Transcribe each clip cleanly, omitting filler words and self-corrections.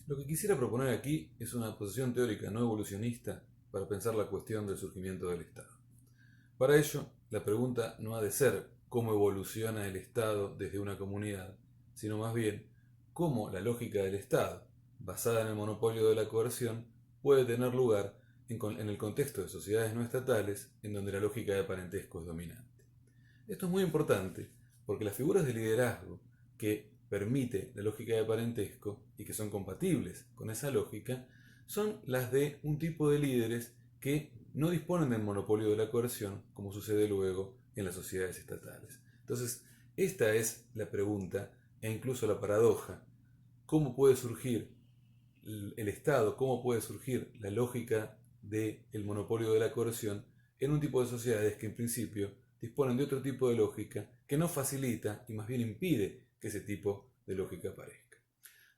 Lo que quisiera proponer aquí es una posición teórica no evolucionista para pensar la cuestión del surgimiento del Estado. Para ello, la pregunta no ha de ser cómo evoluciona el Estado desde una comunidad, sino más bien cómo la lógica del Estado, basada en el monopolio de la coerción, puede tener lugar en el contexto de sociedades no estatales en donde la lógica de parentesco es dominante. Esto es muy importante porque las figuras de liderazgo que permite la lógica de parentesco y que son compatibles con esa lógica son las de un tipo de líderes que no disponen del monopolio de la coerción como sucede luego en las sociedades estatales. Entonces, esta es la pregunta e incluso la paradoja. ¿Cómo puede surgir el Estado, cómo puede surgir la lógica del monopolio de la coerción en un tipo de sociedades que en principio disponen de otro tipo de lógica que no facilita y más bien impide que ese tipo de lógica aparezca?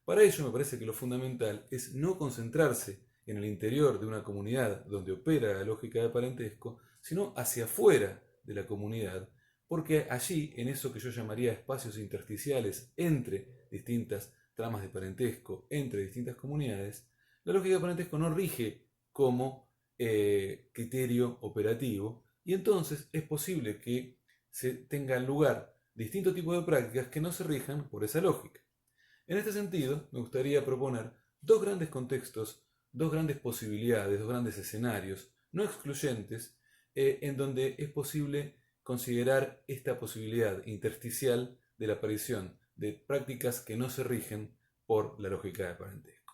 Para ello me parece que lo fundamental es no concentrarse en el interior de una comunidad donde opera la lógica de parentesco, sino hacia afuera de la comunidad, porque allí, en eso que yo llamaría espacios intersticiales entre distintas tramas de parentesco, entre distintas comunidades, la lógica de parentesco no rige como criterio operativo, y entonces es posible que se tengan lugar distintos tipos de prácticas que no se rijan por esa lógica. En este sentido, me gustaría proponer dos grandes contextos, dos grandes posibilidades, dos grandes escenarios, no excluyentes, en donde es posible considerar esta posibilidad intersticial de la aparición de prácticas que no se rigen por la lógica de parentesco.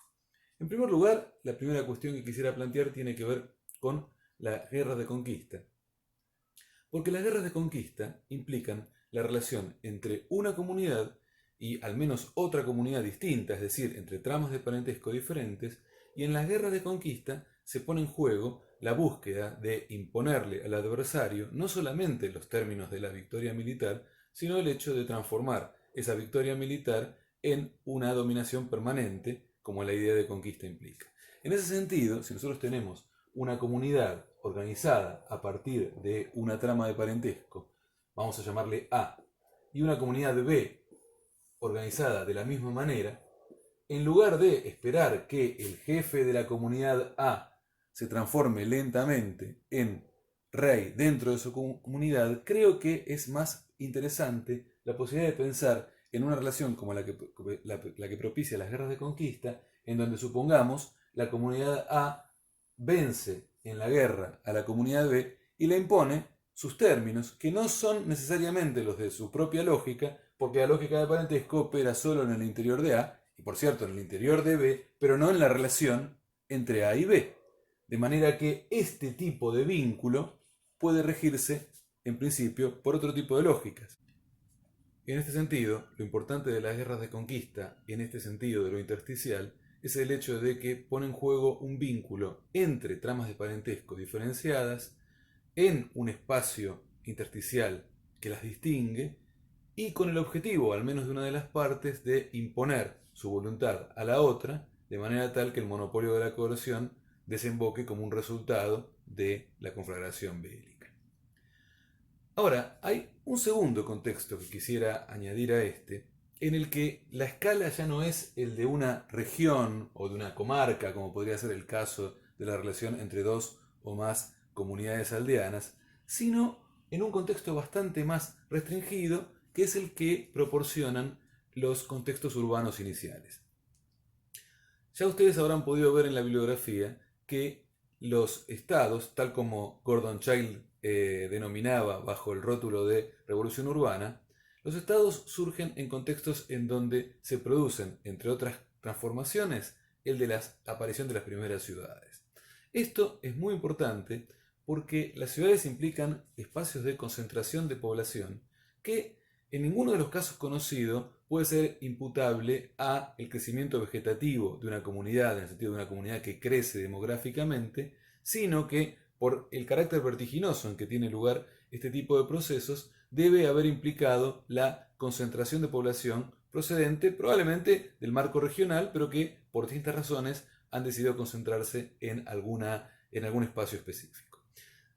En primer lugar, la primera cuestión que quisiera plantear tiene que ver con las guerras de conquista. Porque las guerras de conquista implican la relación entre una comunidad y al menos otra comunidad distinta, es decir, entre tramas de parentesco diferentes, y en las guerras de conquista se pone en juego la búsqueda de imponerle al adversario no solamente los términos de la victoria militar, sino el hecho de transformar esa victoria militar en una dominación permanente, como la idea de conquista implica. En ese sentido, si nosotros tenemos una comunidad organizada a partir de una trama de parentesco, vamos a llamarle A, y una comunidad B organizada de la misma manera, en lugar de esperar que el jefe de la comunidad A se transforme lentamente en rey dentro de su comunidad, creo que es más interesante la posibilidad de pensar en una relación como la que propicia las guerras de conquista, en donde supongamos la comunidad A vence en la guerra a la comunidad B y le impone sus términos, que no son necesariamente los de su propia lógica, porque la lógica de parentesco opera solo en el interior de A, y por cierto en el interior de B, pero no en la relación entre A y B. De manera que este tipo de vínculo puede regirse, en principio, por otro tipo de lógicas. En este sentido, lo importante de las guerras de conquista, en este sentido de lo intersticial, es el hecho de que pone en juego un vínculo entre tramas de parentesco diferenciadas en un espacio intersticial que las distingue y con el objetivo, al menos de una de las partes, de imponer su voluntad a la otra, de manera tal que el monopolio de la coerción desemboque como un resultado de la conflagración bélica. Ahora, hay un segundo contexto que quisiera añadir a este, en el que la escala ya no es el de una región o de una comarca, como podría ser el caso de la relación entre dos o más comunidades aldeanas, sino en un contexto bastante más restringido, que es el que proporcionan los contextos urbanos iniciales. Ya ustedes habrán podido ver en la bibliografía que los estados, tal como Gordon Childe denominaba bajo el rótulo de revolución urbana, los estados surgen en contextos en donde se producen, entre otras transformaciones, el de la aparición de las primeras ciudades. Esto es muy importante porque las ciudades implican espacios de concentración de población que en ninguno de los casos conocidos puede ser imputable a el crecimiento vegetativo de una comunidad, en el sentido de una comunidad que crece demográficamente, sino que por el carácter vertiginoso en que tiene lugar este tipo de procesos, debe haber implicado la concentración de población procedente probablemente del marco regional, pero que por distintas razones han decidido concentrarse en algún espacio específico.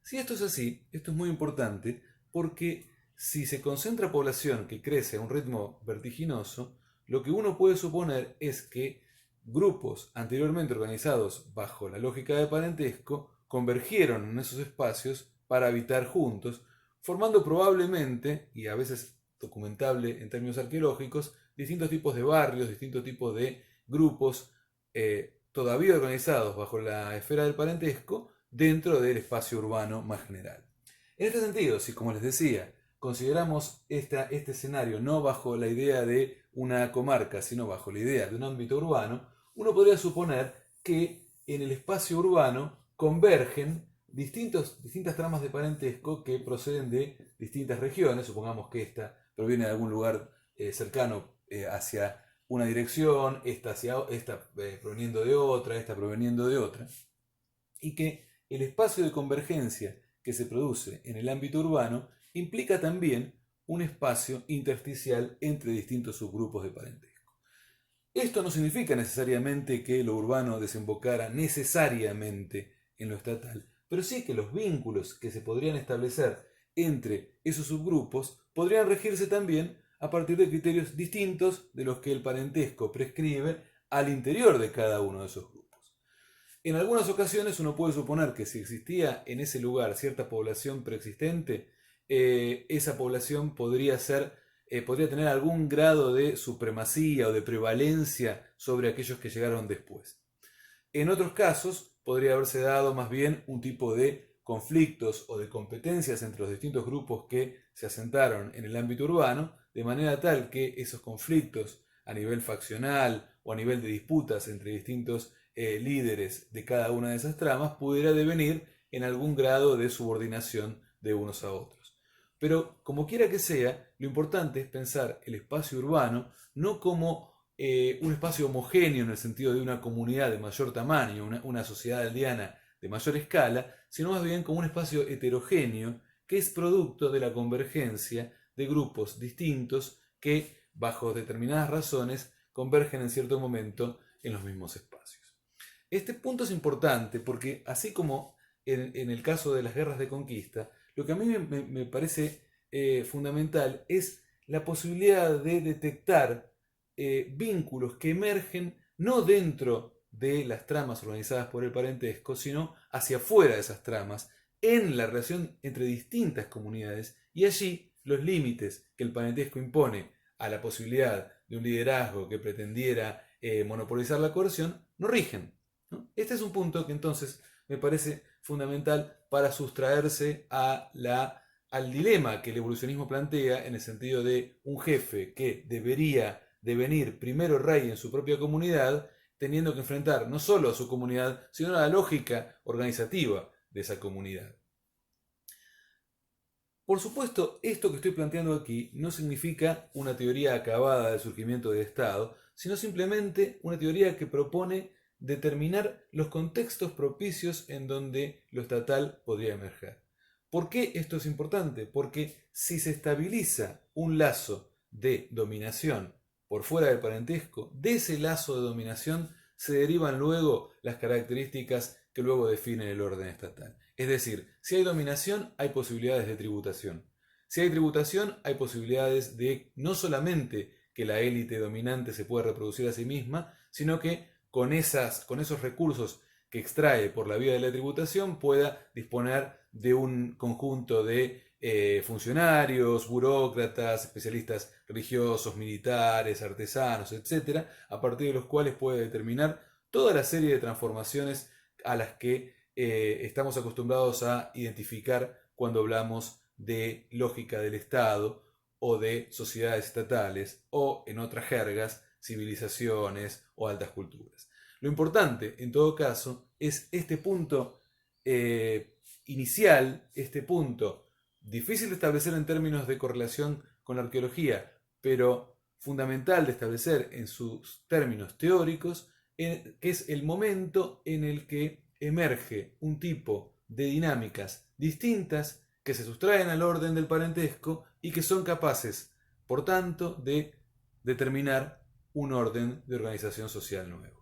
Si esto es así, esto es muy importante porque si se concentra población que crece a un ritmo vertiginoso, lo que uno puede suponer es que grupos anteriormente organizados bajo la lógica de parentesco convergieron en esos espacios para habitar juntos, formando probablemente, y a veces documentable en términos arqueológicos, distintos tipos de barrios, distintos tipos de grupos todavía organizados bajo la esfera del parentesco dentro del espacio urbano más general. En este sentido, si como les decía, consideramos este escenario no bajo la idea de una comarca, sino bajo la idea de un ámbito urbano, uno podría suponer que en el espacio urbano convergen distintas tramas de parentesco que proceden de distintas regiones. Supongamos que esta proviene de algún lugar cercano hacia una dirección, esta proveniendo de otra, esta proveniendo de otra, y que el espacio de convergencia que se produce en el ámbito urbano implica también un espacio intersticial entre distintos subgrupos de parentesco. Esto no significa necesariamente que lo urbano desembocara necesariamente en lo estatal, pero sí que los vínculos que se podrían establecer entre esos subgrupos podrían regirse también a partir de criterios distintos de los que el parentesco prescribe al interior de cada uno de esos grupos. En algunas ocasiones uno puede suponer que si existía en ese lugar cierta población preexistente, esa población podría tener algún grado de supremacía o de prevalencia sobre aquellos que llegaron después. En otros casos podría haberse dado más bien un tipo de conflictos o de competencias entre los distintos grupos que se asentaron en el ámbito urbano, de manera tal que esos conflictos a nivel faccional o a nivel de disputas entre distintos líderes de cada una de esas tramas pudiera devenir en algún grado de subordinación de unos a otros. Pero como quiera que sea, lo importante es pensar el espacio urbano no como un espacio homogéneo en el sentido de una comunidad de mayor tamaño, una sociedad aldeana de mayor escala, sino más bien como un espacio heterogéneo que es producto de la convergencia de grupos distintos que, bajo determinadas razones, convergen en cierto momento en los mismos espacios. Este punto es importante porque, así como en el caso de las guerras de conquista, lo que a mí me parece fundamental es la posibilidad de detectar vínculos que emergen no dentro de las tramas organizadas por el parentesco, sino hacia afuera de esas tramas, en la relación entre distintas comunidades, y allí los límites que el parentesco impone a la posibilidad de un liderazgo que pretendiera monopolizar la coerción no rigen, ¿no? Este es un punto que entonces me parece fundamental para sustraerse al dilema que el evolucionismo plantea, en el sentido de un jefe que debería devenir primero rey en su propia comunidad, teniendo que enfrentar no solo a su comunidad, sino a la lógica organizativa de esa comunidad. Por supuesto, esto que estoy planteando aquí no significa una teoría acabada del surgimiento del Estado, sino simplemente una teoría que propone determinar los contextos propicios en donde lo estatal podría emerger. ¿Por qué esto es importante? Porque si se estabiliza un lazo de dominación por fuera del parentesco, de ese lazo de dominación se derivan luego las características que luego definen el orden estatal. Es decir, si hay dominación, hay posibilidades de tributación. Si hay tributación, hay posibilidades de no solamente que la élite dominante se pueda reproducir a sí misma, sino que con esos recursos que extrae por la vía de la tributación pueda disponer de un conjunto de funcionarios, burócratas, especialistas religiosos, militares, artesanos, etc., a partir de los cuales puede determinar toda la serie de transformaciones a las que estamos acostumbrados a identificar cuando hablamos de lógica del Estado o de sociedades estatales o, en otras jergas, civilizaciones o altas culturas. Lo importante, en todo caso, es este punto inicial, este punto difícil de establecer en términos de correlación con la arqueología, pero fundamental de establecer en sus términos teóricos, que es el momento en el que emerge un tipo de dinámicas distintas que se sustraen al orden del parentesco y que son capaces, por tanto, de determinar un orden de organización social nuevo.